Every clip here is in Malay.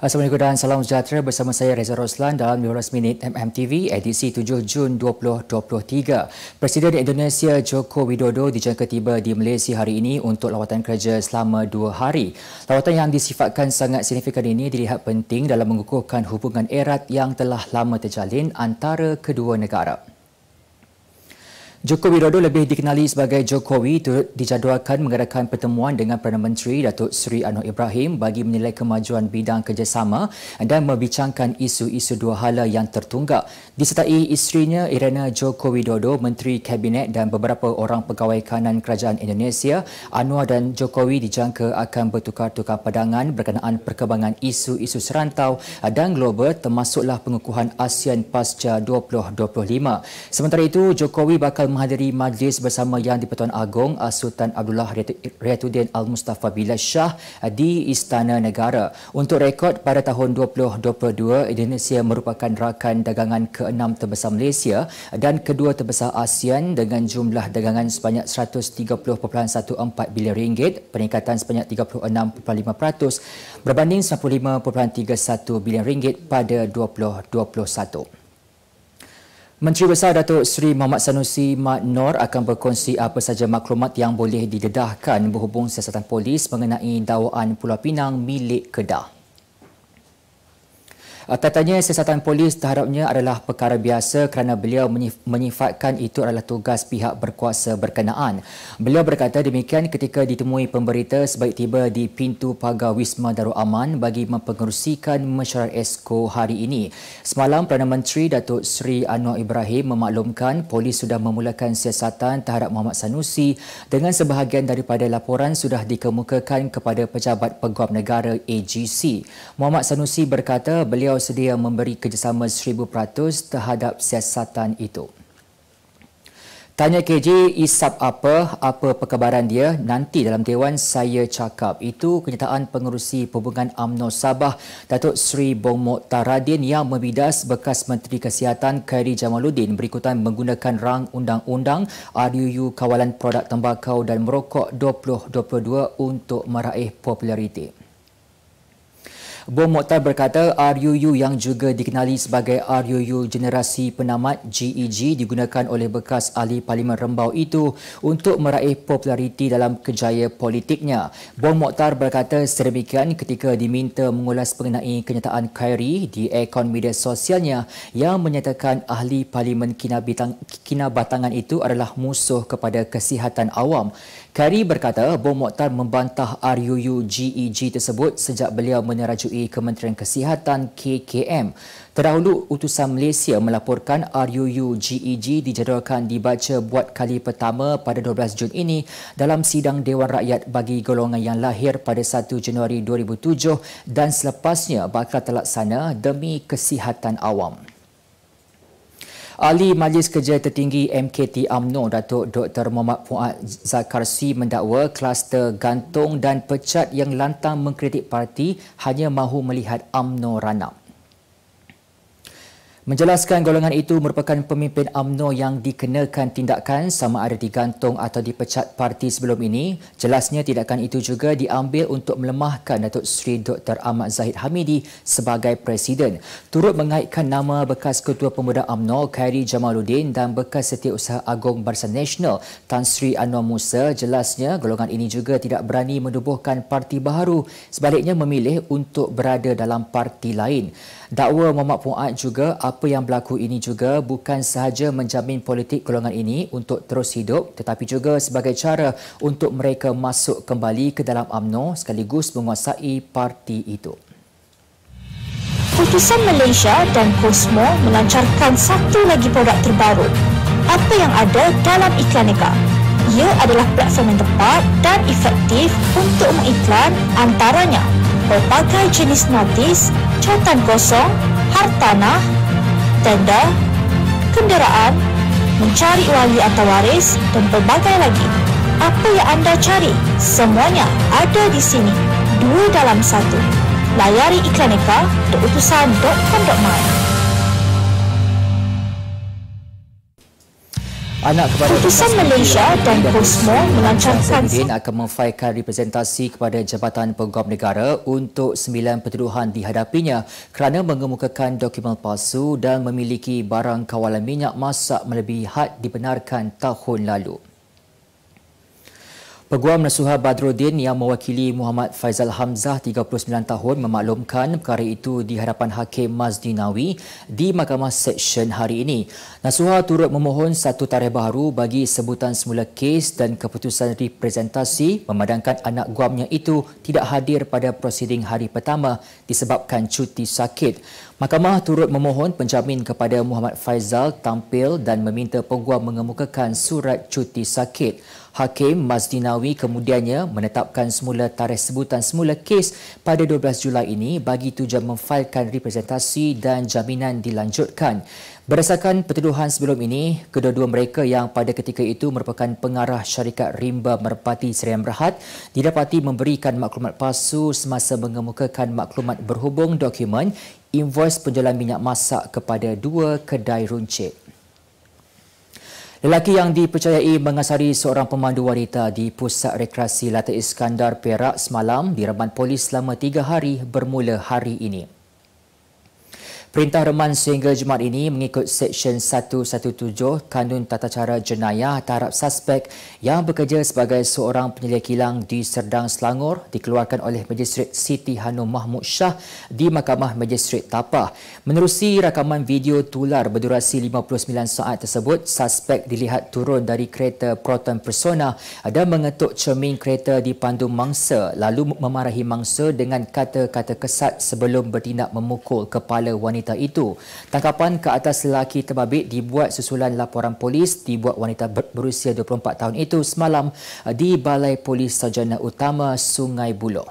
Assalamualaikum dan salam sejahtera, bersama saya Reza Roslan dalam 15 minit MMTV edisi 7 Jun 2023. Presiden Indonesia Joko Widodo dijangka tiba di Malaysia hari ini untuk lawatan kerja selama 2 hari. Lawatan yang disifatkan sangat signifikan ini dilihat penting dalam mengukuhkan hubungan erat yang telah lama terjalin antara kedua negara. Joko Widodo, lebih dikenali sebagai Jokowi, turut dijadualkan mengadakan pertemuan dengan Perdana Menteri Datuk Seri Anwar Ibrahim bagi menilai kemajuan bidang kerjasama dan membincangkan isu-isu dua hala yang tertunggak. Disertai isterinya Irina Joko Widodo, Menteri Kabinet dan beberapa orang pegawai kanan Kerajaan Indonesia, Anwar dan Jokowi dijangka akan bertukar-tukar pandangan berkenaan perkembangan isu-isu serantau dan global, termasuklah pengukuhan ASEAN pasca 2025. Sementara itu, Jokowi bakal menghadiri majlis bersama Yang di-Pertuan Agong Sultan Abdullah Riyatuddin Al-Mustafa Bilal Shah di Istana Negara. Untuk rekod, pada tahun 2022, Indonesia merupakan rakan dagangan ke-6 terbesar Malaysia dan kedua terbesar ASEAN dengan jumlah dagangan sebanyak 130.14 bilion ringgit, peningkatan sebanyak 36.5% berbanding 95.31 bilion ringgit pada 2021. Menteri Besar Datuk Seri Mohamad Sanusi Mat Nor akan berkongsi apa sahaja maklumat yang boleh didedahkan berhubung siasatan polis mengenai dakwaan Pulau Pinang milik Kedah. Katanya siasatan polis terhadapnya adalah perkara biasa kerana beliau menyifatkan itu adalah tugas pihak berkuasa berkenaan. Beliau berkata demikian ketika ditemui pemberita sebaik tiba di pintu pagar Wisma Darul Aman bagi mempengerusikan mesyuarat Esko hari ini. Semalam, Perdana Menteri Datuk Seri Anwar Ibrahim memaklumkan polis sudah memulakan siasatan terhadap Mohamad Sanusi dengan sebahagian daripada laporan sudah dikemukakan kepada Pejabat Peguam Negara AGC. Mohamad Sanusi berkata beliau sedia memberi kerjasama 1000% terhadap siasatan itu. Tanya KJ, isap apa perkabaran dia? Nanti dalam Dewan saya cakap. Itu kenyataan pengerusi Perhubungan UMNO Sabah Datuk Seri Bong Mokhtar Radin yang membidas bekas Menteri Kesihatan Khairi Jamaluddin berikutan menggunakan rang undang-undang RUU Kawalan Produk Tembakau dan Merokok 2022 untuk meraih populariti. Bong Mokhtar berkata RUU yang juga dikenali sebagai RUU Generasi Penamat GEG digunakan oleh bekas ahli Parlimen Rembau itu untuk meraih populariti dalam kerjaya politiknya. Bong Mokhtar berkata sedemikian ketika diminta mengulas mengenai kenyataan Khairi di akaun media sosialnya yang menyatakan ahli Parlimen kinabatangan itu adalah musuh kepada kesihatan awam. Khairi berkata Bong Mokhtar membantah RUU GEG tersebut sejak beliau menyerajui Kementerian Kesihatan KKM. Terdahulu, utusan Malaysia melaporkan RUU GEG dijadualkan dibaca buat kali pertama pada 12 Jun ini dalam sidang Dewan Rakyat bagi golongan yang lahir pada 1 Januari 2007 dan selepasnya bakal terlaksana demi kesihatan awam. Ahli Majlis Kerja Tertinggi MKT UMNO Datuk Dr. Muhammad Fuad Zakarsi mendakwa kluster gantung dan pecat yang lantang mengkritik parti hanya mahu melihat UMNO ranap. Menjelaskan golongan itu merupakan pemimpin UMNO yang dikenakan tindakan sama ada digantung atau dipecat parti sebelum ini. Jelasnya tindakan itu juga diambil untuk melemahkan Datuk Seri Dr. Ahmad Zahid Hamidi sebagai Presiden. Turut mengaitkan nama bekas Ketua Pemuda UMNO Khairi Jamaluddin dan bekas Setiausaha Agong Barisan Nasional Tan Sri Anwar Musa. Jelasnya golongan ini juga tidak berani menubuhkan parti baharu, sebaliknya memilih untuk berada dalam parti lain. Dakwa Muhammad Fuad juga apa yang berlaku ini juga bukan sahaja menjamin politik golongan ini untuk terus hidup tetapi juga sebagai cara untuk mereka masuk kembali ke dalam UMNO sekaligus menguasai parti itu. Utusan Malaysia dan Cosmo melancarkan satu lagi produk terbaru. Apa yang ada dalam Iklaneka? Ia adalah platform yang tepat dan efektif untuk mengiklan antaranya pelbagai jenis notis, catatan kosong, hartanah, tenda, kenderaan, mencari wali atau waris dan pelbagai lagi. Apa yang anda cari? Semuanya ada di sini. 2 dalam 1. Layari iklaneka.utusan.com.my. Utusan Malaysia dan Kosmo melancarkan akan memfailkan representasi kepada Jabatan Peguam Negara untuk 9 pertuduhan dihadapinya kerana mengemukakan dokumen palsu dan memiliki barang kawalan minyak masak melebihi had dibenarkan tahun lalu. Peguam Nasuha Badruddin yang mewakili Muhammad Faizal Hamzah 39 tahun memaklumkan perkara itu di hadapan Hakim Mazdinawi di Mahkamah Seksyen hari ini. Nasuha turut memohon satu tarikh baru bagi sebutan semula kes dan keputusan representasi memandangkan anak guamnya itu tidak hadir pada prosiding hari pertama disebabkan cuti sakit. Mahkamah turut memohon penjamin kepada Muhammad Faizal tampil dan meminta peguam mengemukakan surat cuti sakit. Hakim Mazdinawi kemudiannya menetapkan semula tarikh sebutan semula kes pada 12 Julai ini bagi tujuan memfailkan representasi dan jaminan dilanjutkan. Berdasarkan pertuduhan sebelum ini, kedua-dua mereka yang pada ketika itu merupakan pengarah syarikat rimba merpati Serian Berhad didapati memberikan maklumat palsu semasa mengemukakan maklumat berhubung dokumen invoice penjualan minyak masak kepada 2 kedai runcit. Lelaki yang dipercayai mengasari seorang pemandu wanita di Pusat Rekreasi Latte Iskandar Perak semalam direman polis selama 3 hari bermula hari ini. Perintah reman sehingga Jumaat ini mengikut Seksyen 117 Kanun Tata Cara Jenayah terhadap suspek yang bekerja sebagai seorang penyelidik kilang di Serdang, Selangor dikeluarkan oleh Magistrate Siti Hanum Mahmud Shah di Mahkamah Magistrate Tapah. Menerusi rakaman video tular berdurasi 59 saat tersebut, suspek dilihat turun dari kereta Proton Persona dan mengetuk cermin kereta di pandu mangsa lalu memarahi mangsa dengan kata-kata kesat sebelum bertindak memukul kepala wanita itu. Tangkapan ke atas lelaki terbabit dibuat susulan laporan polis dibuat wanita berusia 24 tahun itu semalam di Balai Polis Sarjana Utama Sungai Buloh.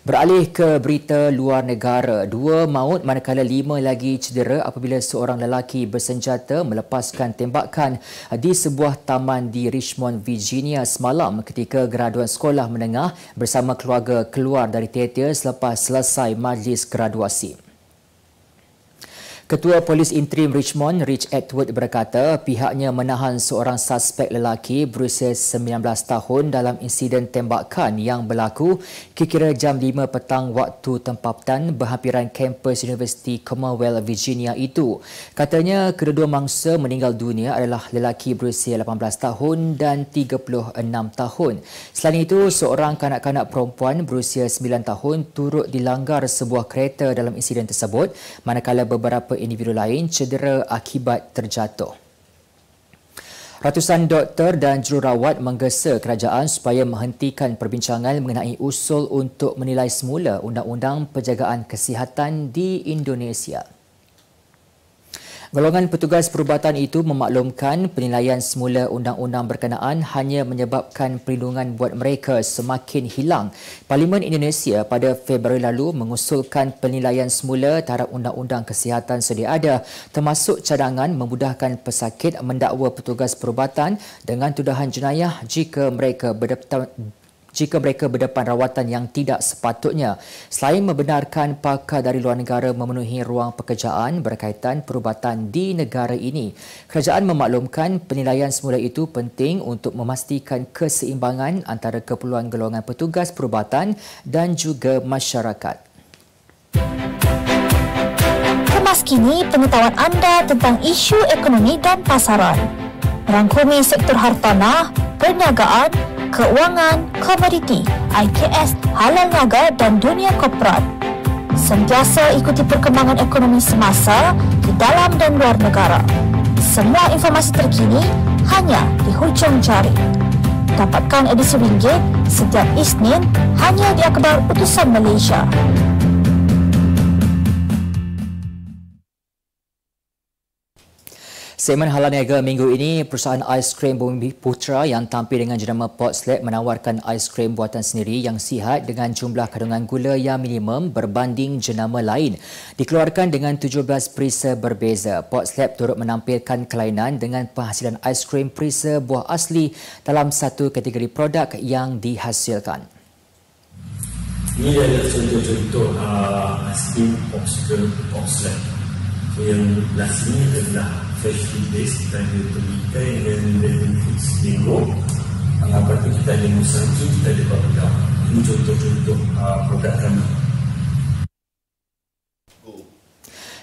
Beralih ke berita luar negara, 2 maut manakala 5 lagi cedera apabila seorang lelaki bersenjata melepaskan tembakan di sebuah taman di Richmond, Virginia semalam ketika graduan sekolah menengah bersama keluarga keluar dari teater selepas selesai majlis graduasi. Ketua Polis Interim Richmond, Rich Edward berkata pihaknya menahan seorang suspek lelaki berusia 19 tahun dalam insiden tembakan yang berlaku kira-kira jam 5 petang waktu tempatan berhampiran kampus Universiti Commonwealth Virginia itu. Katanya kedua-dua mangsa meninggal dunia adalah lelaki berusia 18 tahun dan 36 tahun. Selain itu, seorang kanak-kanak perempuan berusia 9 tahun turut dilanggar sebuah kereta dalam insiden tersebut manakala beberapa individu lain cedera akibat terjatuh. Ratusan doktor dan jururawat menggesa kerajaan supaya menghentikan perbincangan mengenai usul untuk menilai semula Undang-Undang Penjagaan Kesihatan di Indonesia. Golongan petugas perubatan itu memaklumkan penilaian semula undang-undang berkenaan hanya menyebabkan perlindungan buat mereka semakin hilang. Parlimen Indonesia pada Februari lalu mengusulkan penilaian semula terhadap undang-undang kesihatan sedia ada termasuk cadangan memudahkan pesakit mendakwa petugas perubatan dengan tuduhan jenayah jika mereka berdepan rawatan yang tidak sepatutnya. Selain membenarkan pakar dari luar negara memenuhi ruang pekerjaan berkaitan perubatan di negara ini, kerajaan memaklumkan penilaian semula itu penting untuk memastikan keseimbangan antara keperluan golongan petugas perubatan dan juga masyarakat. Kemas kini pengetahuan anda tentang isu ekonomi dan pasaran. Merangkumi sektor hartanah, perniagaan, keuangan, komoditi, IKS, halal niaga dan dunia korporat. Sentiasa ikuti perkembangan ekonomi semasa di dalam dan luar negara. Semua informasi terkini hanya di hujung jari. Dapatkan edisi ringgit setiap Isnin hanya di Akhbar Utusan Malaysia. Segmen halal niaga minggu ini, perusahaan aiskrim Bumi Putra yang tampil dengan jenama Pot Slab menawarkan aiskrim buatan sendiri yang sihat dengan jumlah kandungan gula yang minimum berbanding jenama lain. Dikeluarkan dengan 17 perisa berbeza. Pot Slab turut menampilkan kelainan dengan penghasilan aiskrim perisa buah asli dalam satu kategori produk yang dihasilkan. Ini adalah contoh-contoh aiskrim popsicle Pot Slab. Yang belah sini adalah fresh food base, kita ada pemikai dan Dragon Foods Mango. Lepas tu kita ada Musanju, kita ada Babudam. Ini contoh-contoh produk kami.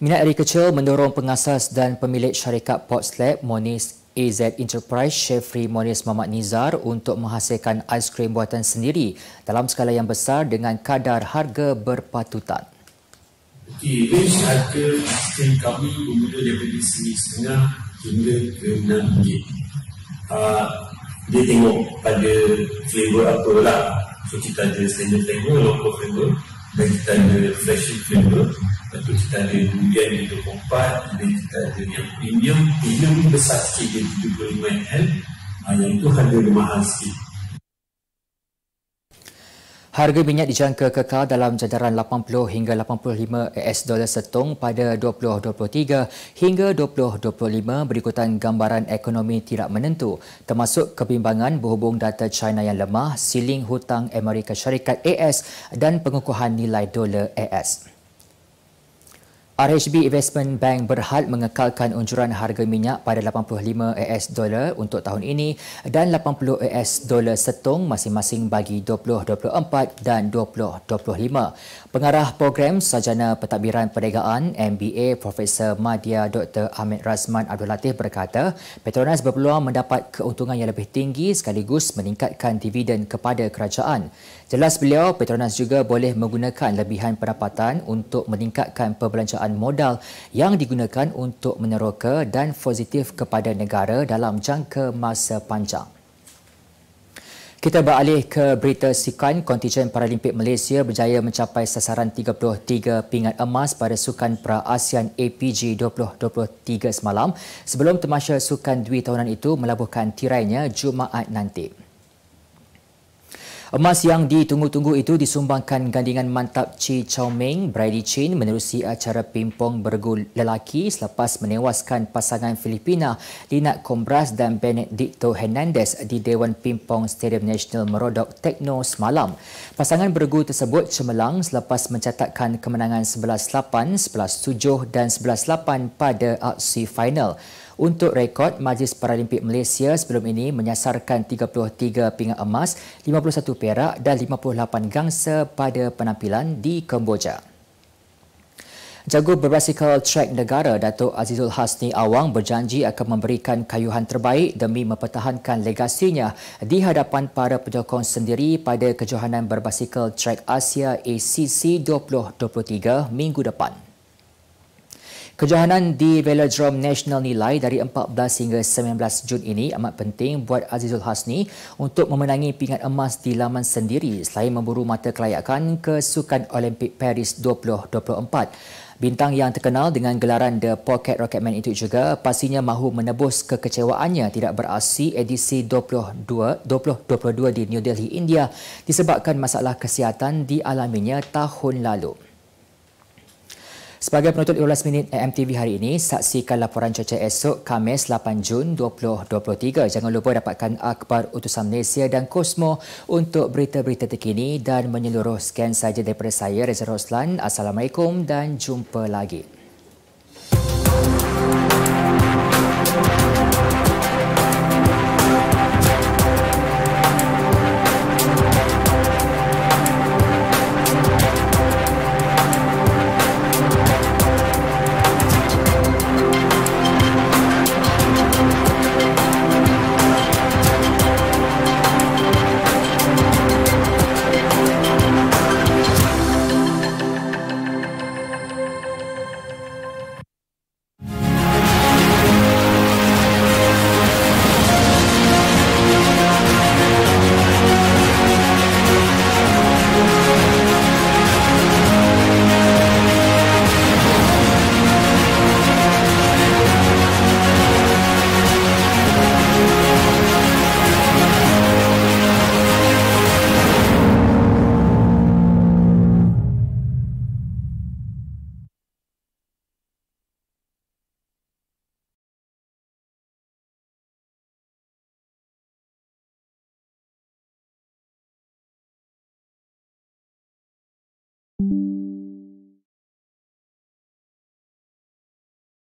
Minat dari kecil mendorong pengasas dan pemilik syarikat Ports Lab Moniz AZ Enterprise Shefri Moniz Muhammad Nizar untuk menghasilkan aiskrim buatan sendiri dalam skala yang besar dengan kadar harga berpatutan. Range harga aiskrim kami bermula daripada RM1.5 hingga ke RM6. Dia tengok pada flavor apa lah. So kita ada standard flavor, local flavor, dan kita ada fresh flavor. Lepas tu kita ada durian di 24, dan kita ada yang premium. Premium ni besar sikit, dia 75 ml. Yang itu harga dia mahal sikit. Harga minyak dijangka kekal dalam jadaran 80 hingga 85 US dolar setung pada 2023 hingga 2025 berikutan gambaran ekonomi tidak menentu termasuk kebimbangan berhubung data China yang lemah, siling hutang Amerika Syarikat AS dan pengukuhan nilai dolar AS. RHB Investment Bank berhad mengekalkan unjuran harga minyak pada 85 US dolar untuk tahun ini dan 80 US dolar setung masing-masing bagi 2024 dan 2025. Pengarah program Sarjana Pentadbiran Perniagaan MBA Profesor Madya Dr. Ahmed Razman Abdul Latif berkata, Petronas berpeluang mendapat keuntungan yang lebih tinggi sekaligus meningkatkan dividen kepada kerajaan. Jelas beliau, Petronas juga boleh menggunakan lebihan pendapatan untuk meningkatkan perbelanjaan modal yang digunakan untuk meneroka dan positif kepada negara dalam jangka masa panjang. Kita beralih ke berita sukan. Kontijen Paralimpik Malaysia berjaya mencapai sasaran 33 pingat emas pada Sukan Pra-ASEAN APG 2023 semalam sebelum tamasya sukan dwi tahunan itu melabuhkan tirainya Jumaat nanti. Emas yang ditunggu-tunggu itu disumbangkan gandingan mantap Chi Chow Meng Brady Chin menerusi acara pingpong bergu lelaki selepas menewaskan pasangan Filipina Lynette Combras dan Benedicto Hernandez di Dewan Pingpong Stadium Nasional Merodok Tekno semalam. Pasangan bergu tersebut cemerlang selepas mencatatkan kemenangan 11-8, 11-7 dan 11-8 pada aksi final. Untuk rekod, Majlis Paralimpik Malaysia sebelum ini menyasarkan 33 pingat emas, 51 perak dan 58 gangsa pada penampilan di Kemboja. Jago berbasikal trek negara Datuk Azizul Hasni Awang berjanji akan memberikan kayuhan terbaik demi mempertahankan legasinya di hadapan para penyokong sendiri pada kejohanan berbasikal trek Asia ACC 2023 minggu depan. Kejohanan di Velodrome Nasional Nilai dari 14 hingga 19 Jun ini amat penting buat Azizul Hasni untuk memenangi pingat emas di laman sendiri selain memburu mata kelayakan ke Sukan Olimpik Paris 2024. Bintang yang terkenal dengan gelaran The Pocket Rocketman itu juga pastinya mahu menebus kekecewaannya tidak beraksi edisi 2022 di New Delhi, India disebabkan masalah kesihatan dialaminya tahun lalu. Sebagai penutup 15 minit AMTV hari ini, saksikan laporan cuaca esok Khamis 8 Jun 2023. Jangan lupa dapatkan akhbar utusan Malaysia dan Kosmo untuk berita-berita terkini dan menyeluruh. Sekian sahaja daripada saya, Reza Roslan. Assalamualaikum dan jumpa lagi.